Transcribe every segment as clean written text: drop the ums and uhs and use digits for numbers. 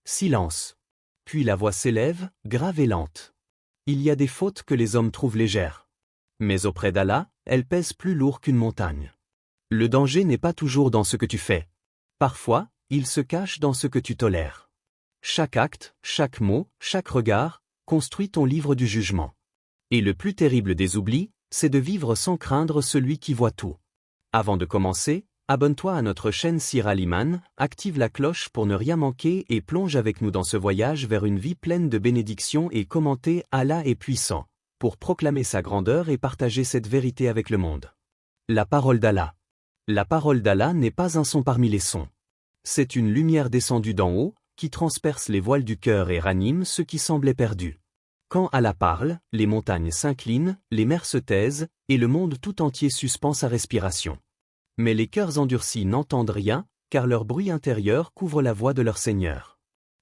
Silence. Puis la voix s'élève, grave et lente. Il y a des fautes que les hommes trouvent légères. Mais auprès d'Allah, elles pèsent plus lourd qu'une montagne. Le danger n'est pas toujours dans ce que tu fais. Parfois, il se cache dans ce que tu tolères. Chaque acte, chaque mot, chaque regard, construit ton livre du jugement. Et le plus terrible des oublis, c'est de vivre sans craindre celui qui voit tout. Avant de commencer, abonne-toi à notre chaîne Sir Al-Iman, active la cloche pour ne rien manquer et plonge avec nous dans ce voyage vers une vie pleine de bénédictions et commentez Allah est puissant, pour proclamer sa grandeur et partager cette vérité avec le monde. La parole d'Allah. La parole d'Allah n'est pas un son parmi les sons. C'est une lumière descendue d'en haut, qui transperce les voiles du cœur et ranime ceux qui semblaient perdus. Quand Allah parle, les montagnes s'inclinent, les mers se taisent, et le monde tout entier suspend sa respiration. Mais les cœurs endurcis n'entendent rien, car leur bruit intérieur couvre la voix de leur Seigneur.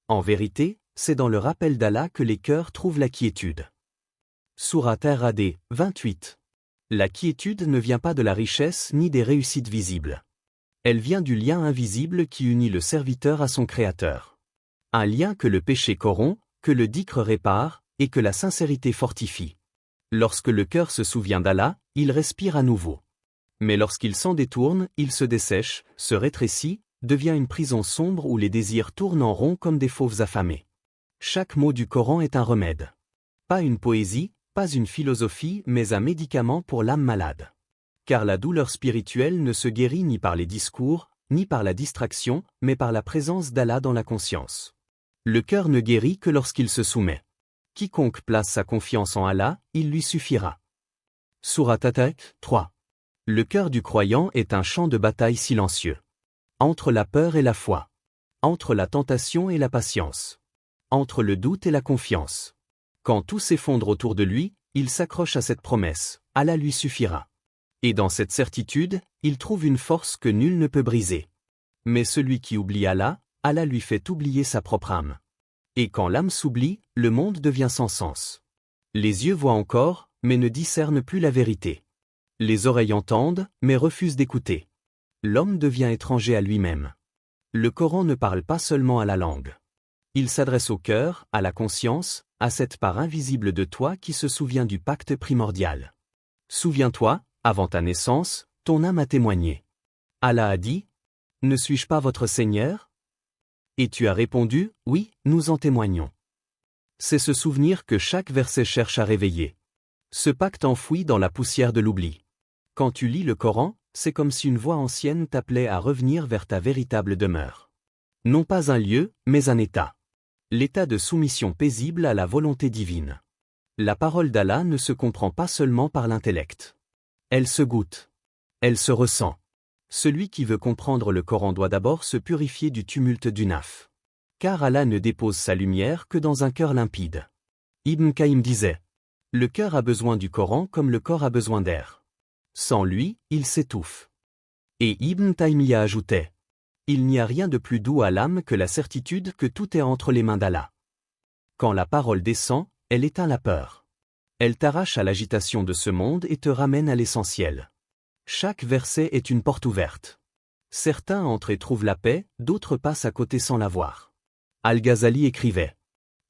En vérité, c'est dans le rappel d'Allah que les cœurs trouvent la quiétude. Sourate Ar-Ra'd, 28. La quiétude ne vient pas de la richesse ni des réussites visibles. Elle vient du lien invisible qui unit le serviteur à son Créateur. Un lien que le péché corrompt, que le dhikr répare, et que la sincérité fortifie. Lorsque le cœur se souvient d'Allah, il respire à nouveau. Mais lorsqu'il s'en détourne, il se dessèche, se rétrécit, devient une prison sombre où les désirs tournent en rond comme des fauves affamés. Chaque mot du Coran est un remède. Pas une poésie, pas une philosophie, mais un médicament pour l'âme malade. Car la douleur spirituelle ne se guérit ni par les discours, ni par la distraction, mais par la présence d'Allah dans la conscience. Le cœur ne guérit que lorsqu'il se soumet. Quiconque place sa confiance en Allah, il lui suffira. Sourate At-Tak, 3. Le cœur du croyant est un champ de bataille silencieux. Entre la peur et la foi. Entre la tentation et la patience. Entre le doute et la confiance. Quand tout s'effondre autour de lui, il s'accroche à cette promesse, Allah lui suffira. Et dans cette certitude, il trouve une force que nul ne peut briser. Mais celui qui oublie Allah, Allah lui fait oublier sa propre âme. Et quand l'âme s'oublie, le monde devient sans sens. Les yeux voient encore, mais ne discernent plus la vérité. Les oreilles entendent, mais refusent d'écouter. L'homme devient étranger à lui-même. Le Coran ne parle pas seulement à la langue. Il s'adresse au cœur, à la conscience, à cette part invisible de toi qui se souvient du pacte primordial. Souviens-toi, avant ta naissance, ton âme a témoigné. Allah a dit : « Ne suis-je pas votre Seigneur ? Et tu as répondu : oui, nous en témoignons. C'est ce souvenir que chaque verset cherche à réveiller. Ce pacte enfoui dans la poussière de l'oubli. Quand tu lis le Coran, c'est comme si une voix ancienne t'appelait à revenir vers ta véritable demeure. Non pas un lieu, mais un état. L'état de soumission paisible à la volonté divine. La parole d'Allah ne se comprend pas seulement par l'intellect. Elle se goûte. Elle se ressent. Celui qui veut comprendre le Coran doit d'abord se purifier du tumulte du naf. Car Allah ne dépose sa lumière que dans un cœur limpide. Ibn Qayyim disait : le cœur a besoin du Coran comme le corps a besoin d'air. Sans lui, il s'étouffe. Et Ibn Taymiyya ajoutait : il n'y a rien de plus doux à l'âme que la certitude que tout est entre les mains d'Allah. Quand la parole descend, elle éteint la peur. Elle t'arrache à l'agitation de ce monde et te ramène à l'essentiel. Chaque verset est une porte ouverte. Certains entrent et trouvent la paix, d'autres passent à côté sans la voir. Al-Ghazali écrivait :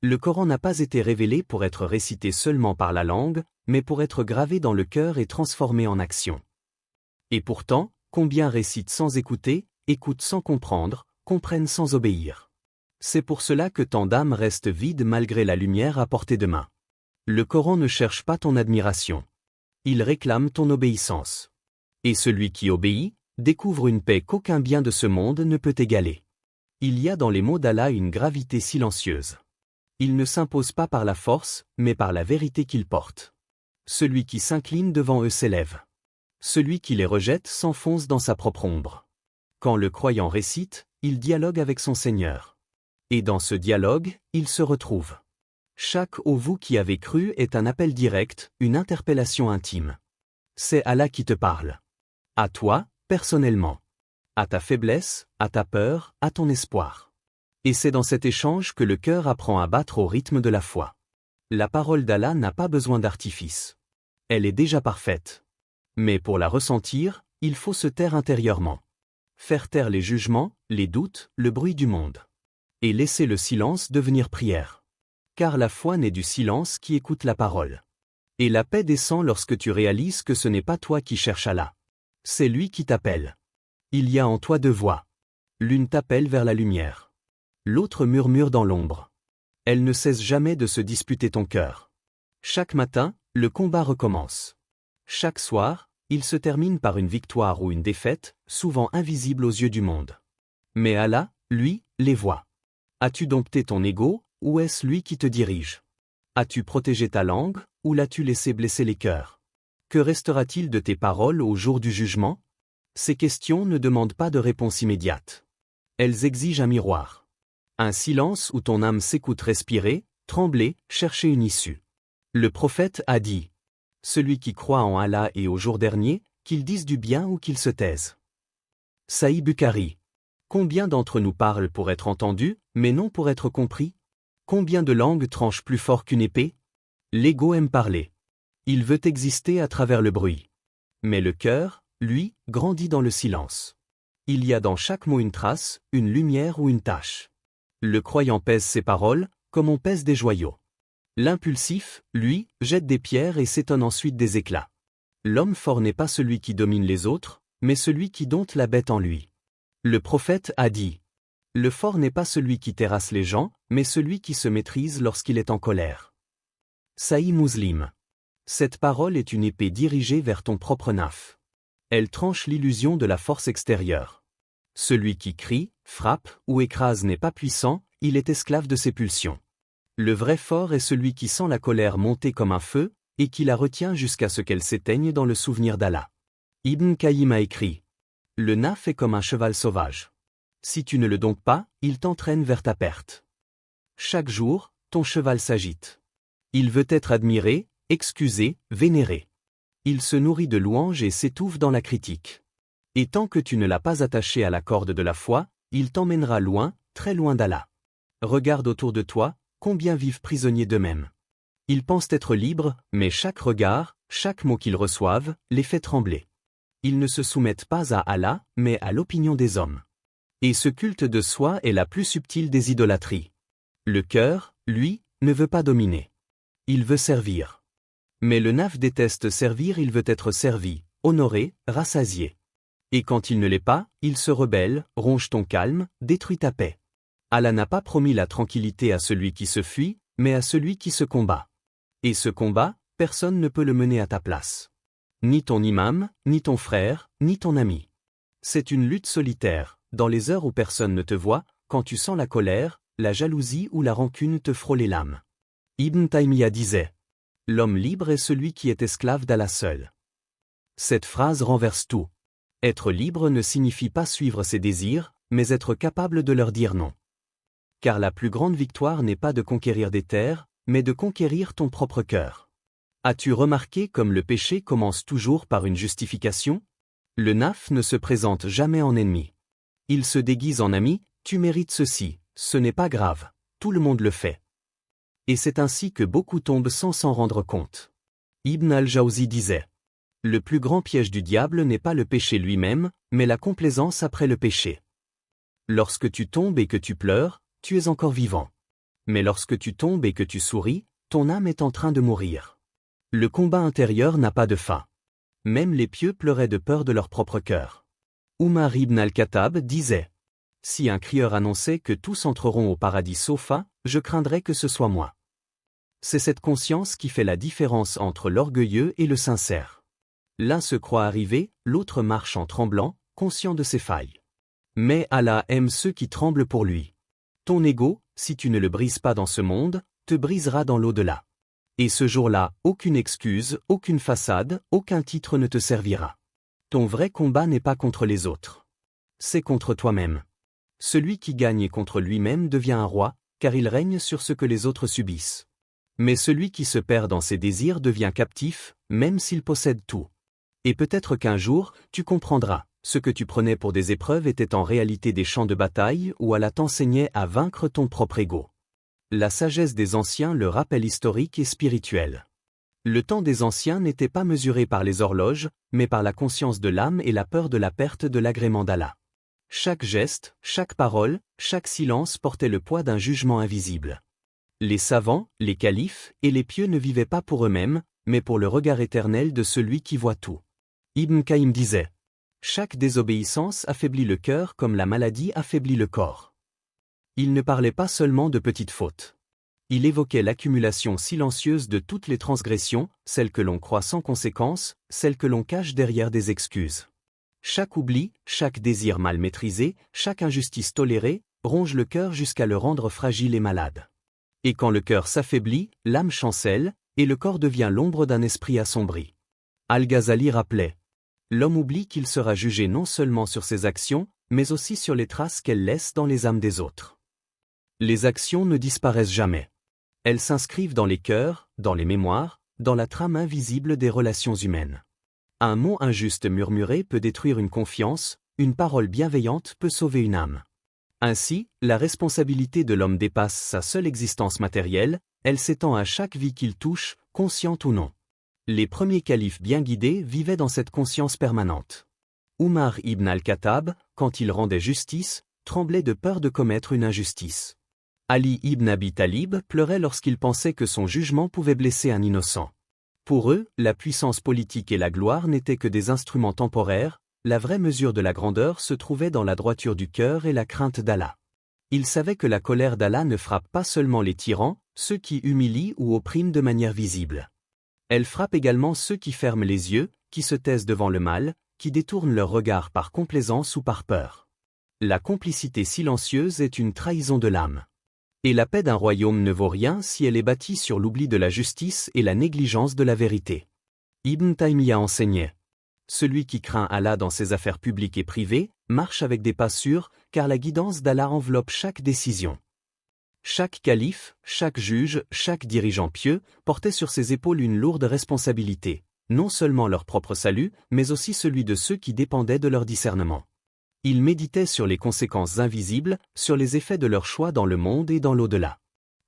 le Coran n'a pas été révélé pour être récité seulement par la langue, mais pour être gravé dans le cœur et transformé en action. Et pourtant, combien récitent sans écouter, écoutent sans comprendre, comprennent sans obéir. C'est pour cela que tant d'âmes restent vides malgré la lumière à portée de main. Le Coran ne cherche pas ton admiration. Il réclame ton obéissance. Et celui qui obéit, découvre une paix qu'aucun bien de ce monde ne peut égaler. Il y a dans les mots d'Allah une gravité silencieuse. Il ne s'impose pas par la force, mais par la vérité qu'il porte. Celui qui s'incline devant eux s'élève. Celui qui les rejette s'enfonce dans sa propre ombre. Quand le croyant récite, il dialogue avec son Seigneur. Et dans ce dialogue, il se retrouve. Chaque « ô vous qui avez cru » est un appel direct, une interpellation intime. C'est Allah qui te parle. À toi, personnellement. À ta faiblesse, à ta peur, à ton espoir. Et c'est dans cet échange que le cœur apprend à battre au rythme de la foi. La parole d'Allah n'a pas besoin d'artifice. Elle est déjà parfaite. Mais pour la ressentir, il faut se taire intérieurement. Faire taire les jugements, les doutes, le bruit du monde. Et laissez le silence devenir prière. Car la foi naît du silence qui écoute la parole. Et la paix descend lorsque tu réalises que ce n'est pas toi qui cherches Allah. C'est lui qui t'appelle. Il y a en toi deux voix. L'une t'appelle vers la lumière. L'autre murmure dans l'ombre. Elle ne cesse jamais de se disputer ton cœur. Chaque matin, le combat recommence. Chaque soir, il se termine par une victoire ou une défaite, souvent invisible aux yeux du monde. Mais Allah, lui, les voit. As-tu dompté ton ego, ou est-ce lui qui te dirige? As-tu protégé ta langue, ou l'as-tu laissé blesser les cœurs? Que restera-t-il de tes paroles au jour du jugement? Ces questions ne demandent pas de réponse immédiate. Elles exigent un miroir. Un silence où ton âme s'écoute respirer, trembler, chercher une issue. Le prophète a dit: celui qui croit en Allah et au jour dernier, qu'il dise du bien ou qu'il se taise. Sahih Bukhari. Combien d'entre nous parlent pour être entendus, mais non pour être compris? Combien de langues tranchent plus fort qu'une épée? L'ego aime parler. Il veut exister à travers le bruit. Mais le cœur, lui, grandit dans le silence. Il y a dans chaque mot une trace, une lumière ou une tache. Le croyant pèse ses paroles, comme on pèse des joyaux. L'impulsif, lui, jette des pierres et s'étonne ensuite des éclats. L'homme fort n'est pas celui qui domine les autres, mais celui qui dompte la bête en lui. Le prophète a dit: le fort n'est pas celui qui terrasse les gens, mais celui qui se maîtrise lorsqu'il est en colère. Sahih Muslim. Cette parole est une épée dirigée vers ton propre naf. Elle tranche l'illusion de la force extérieure. Celui qui crie, frappe ou écrase n'est pas puissant, il est esclave de ses pulsions. Le vrai fort est celui qui sent la colère monter comme un feu, et qui la retient jusqu'à ce qu'elle s'éteigne dans le souvenir d'Allah. Ibn Qayyim a écrit: le naf est comme un cheval sauvage. Si tu ne le domptes pas, il t'entraîne vers ta perte. Chaque jour, ton cheval s'agite. Il veut être admiré, excusé, vénéré. Il se nourrit de louanges et s'étouffe dans la critique. Et tant que tu ne l'as pas attaché à la corde de la foi, il t'emmènera loin, très loin d'Allah. Regarde autour de toi, combien vivent prisonniers d'eux-mêmes. Ils pensent être libres, mais chaque regard, chaque mot qu'ils reçoivent, les fait trembler. Ils ne se soumettent pas à Allah, mais à l'opinion des hommes. Et ce culte de soi est la plus subtile des idolâtries. Le cœur, lui, ne veut pas dominer. Il veut servir. Mais le naf déteste servir, il veut être servi, honoré, rassasié. Et quand il ne l'est pas, il se rebelle, ronge ton calme, détruit ta paix. Allah n'a pas promis la tranquillité à celui qui se fuit, mais à celui qui se combat. Et ce combat, personne ne peut le mener à ta place. Ni ton imam, ni ton frère, ni ton ami. C'est une lutte solitaire, dans les heures où personne ne te voit, quand tu sens la colère, la jalousie ou la rancune te frôler l'âme. Ibn Taymiyyah disait: l'homme libre est celui qui est esclave d'Allah seul. Cette phrase renverse tout. Être libre ne signifie pas suivre ses désirs, mais être capable de leur dire non. Car la plus grande victoire n'est pas de conquérir des terres, mais de conquérir ton propre cœur. As-tu remarqué comme le péché commence toujours par une justification? Le naf ne se présente jamais en ennemi. Il se déguise en ami: tu mérites ceci, ce n'est pas grave, tout le monde le fait. Et c'est ainsi que beaucoup tombent sans s'en rendre compte. Ibn al-Jawzi disait: le plus grand piège du diable n'est pas le péché lui-même, mais la complaisance après le péché. Lorsque tu tombes et que tu pleures, tu es encore vivant. Mais lorsque tu tombes et que tu souris, ton âme est en train de mourir. Le combat intérieur n'a pas de fin. Même les pieux pleuraient de peur de leur propre cœur. Umar ibn al-Khattab disait: si un crieur annonçait que tous entreront au paradis sauf un, je craindrais que ce soit moi. C'est cette conscience qui fait la différence entre l'orgueilleux et le sincère. L'un se croit arrivé, l'autre marche en tremblant, conscient de ses failles. Mais Allah aime ceux qui tremblent pour lui. Ton ego, si tu ne le brises pas dans ce monde, te brisera dans l'au-delà. Et ce jour-là, aucune excuse, aucune façade, aucun titre ne te servira. Ton vrai combat n'est pas contre les autres. C'est contre toi-même. Celui qui gagne est contre lui-même devient un roi, car il règne sur ce que les autres subissent. Mais celui qui se perd dans ses désirs devient captif, même s'il possède tout. Et peut-être qu'un jour, tu comprendras, ce que tu prenais pour des épreuves était en réalité des champs de bataille où Allah t'enseignait à vaincre ton propre ego. La sagesse des anciens le rappel historique et spirituel. Le temps des anciens n'était pas mesuré par les horloges, mais par la conscience de l'âme et la peur de la perte de l'agrément d'Allah. Chaque geste, chaque parole, chaque silence portait le poids d'un jugement invisible. Les savants, les califes et les pieux ne vivaient pas pour eux-mêmes, mais pour le regard éternel de celui qui voit tout. Ibn Qayyim disait: chaque désobéissance affaiblit le cœur comme la maladie affaiblit le corps. Il ne parlait pas seulement de petites fautes. Il évoquait l'accumulation silencieuse de toutes les transgressions, celles que l'on croit sans conséquence, celles que l'on cache derrière des excuses. Chaque oubli, chaque désir mal maîtrisé, chaque injustice tolérée, ronge le cœur jusqu'à le rendre fragile et malade. Et quand le cœur s'affaiblit, l'âme chancelle, et le corps devient l'ombre d'un esprit assombri. Al-Ghazali rappelait: l'homme oublie qu'il sera jugé non seulement sur ses actions, mais aussi sur les traces qu'elles laissent dans les âmes des autres. Les actions ne disparaissent jamais. Elles s'inscrivent dans les cœurs, dans les mémoires, dans la trame invisible des relations humaines. Un mot injuste murmuré peut détruire une confiance, une parole bienveillante peut sauver une âme. Ainsi, la responsabilité de l'homme dépasse sa seule existence matérielle, elle s'étend à chaque vie qu'il touche, consciente ou non. Les premiers califes bien guidés vivaient dans cette conscience permanente. Umar ibn al-Khattab, quand il rendait justice, tremblait de peur de commettre une injustice. Ali ibn Abi Talib pleurait lorsqu'il pensait que son jugement pouvait blesser un innocent. Pour eux, la puissance politique et la gloire n'étaient que des instruments temporaires, la vraie mesure de la grandeur se trouvait dans la droiture du cœur et la crainte d'Allah. Ils savaient que la colère d'Allah ne frappe pas seulement les tyrans, ceux qui humilient ou oppriment de manière visible. Elle frappe également ceux qui ferment les yeux, qui se taisent devant le mal, qui détournent leur regard par complaisance ou par peur. La complicité silencieuse est une trahison de l'âme. Et la paix d'un royaume ne vaut rien si elle est bâtie sur l'oubli de la justice et la négligence de la vérité. Ibn Taymiyya enseignait: celui qui craint Allah dans ses affaires publiques et privées, marche avec des pas sûrs, car la guidance d'Allah enveloppe chaque décision. Chaque calife, chaque juge, chaque dirigeant pieux, portait sur ses épaules une lourde responsabilité, non seulement leur propre salut, mais aussi celui de ceux qui dépendaient de leur discernement. Ils méditaient sur les conséquences invisibles, sur les effets de leur choix dans le monde et dans l'au-delà.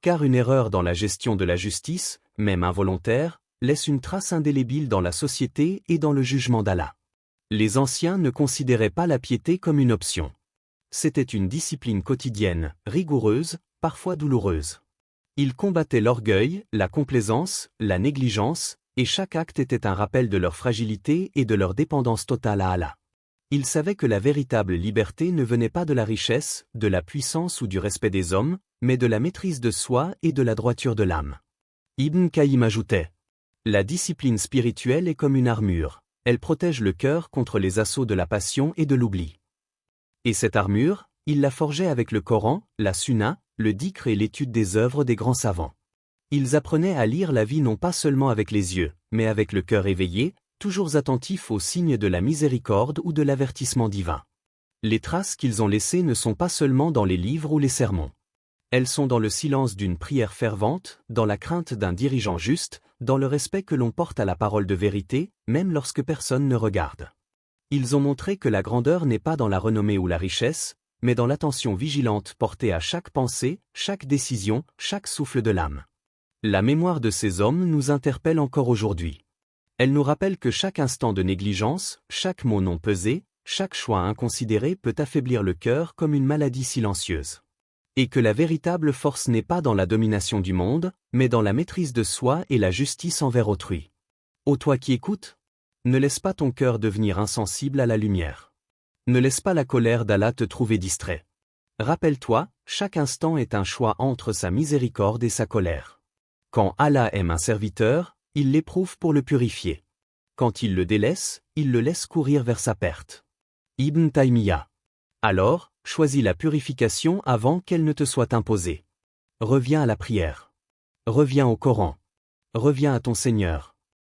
Car une erreur dans la gestion de la justice, même involontaire, laisse une trace indélébile dans la société et dans le jugement d'Allah. Les anciens ne considéraient pas la piété comme une option. C'était une discipline quotidienne, rigoureuse, parfois douloureuse. Ils combattaient l'orgueil, la complaisance, la négligence, et chaque acte était un rappel de leur fragilité et de leur dépendance totale à Allah. Ils savaient que la véritable liberté ne venait pas de la richesse, de la puissance ou du respect des hommes, mais de la maîtrise de soi et de la droiture de l'âme. Ibn Qayyim ajoutait: la discipline spirituelle est comme une armure, elle protège le cœur contre les assauts de la passion et de l'oubli. Et cette armure, il la forgeait avec le Coran, la Sunna, le dhikr et l'étude des œuvres des grands savants. Ils apprenaient à lire la vie non pas seulement avec les yeux, mais avec le cœur éveillé, toujours attentifs aux signes de la miséricorde ou de l'avertissement divin. Les traces qu'ils ont laissées ne sont pas seulement dans les livres ou les sermons. Elles sont dans le silence d'une prière fervente, dans la crainte d'un dirigeant juste, dans le respect que l'on porte à la parole de vérité, même lorsque personne ne regarde. Ils ont montré que la grandeur n'est pas dans la renommée ou la richesse, mais dans l'attention vigilante portée à chaque pensée, chaque décision, chaque souffle de l'âme. La mémoire de ces hommes nous interpelle encore aujourd'hui. Elle nous rappelle que chaque instant de négligence, chaque mot non pesé, chaque choix inconsidéré peut affaiblir le cœur comme une maladie silencieuse. Et que la véritable force n'est pas dans la domination du monde, mais dans la maîtrise de soi et la justice envers autrui. Ô toi qui écoutes, ne laisse pas ton cœur devenir insensible à la lumière. Ne laisse pas la colère d'Allah te trouver distrait. Rappelle-toi, chaque instant est un choix entre sa miséricorde et sa colère. Quand Allah aime un serviteur, il l'éprouve pour le purifier. Quand il le délaisse, il le laisse courir vers sa perte. Ibn Taymiyya. Alors, choisis la purification avant qu'elle ne te soit imposée. Reviens à la prière. Reviens au Coran. Reviens à ton Seigneur.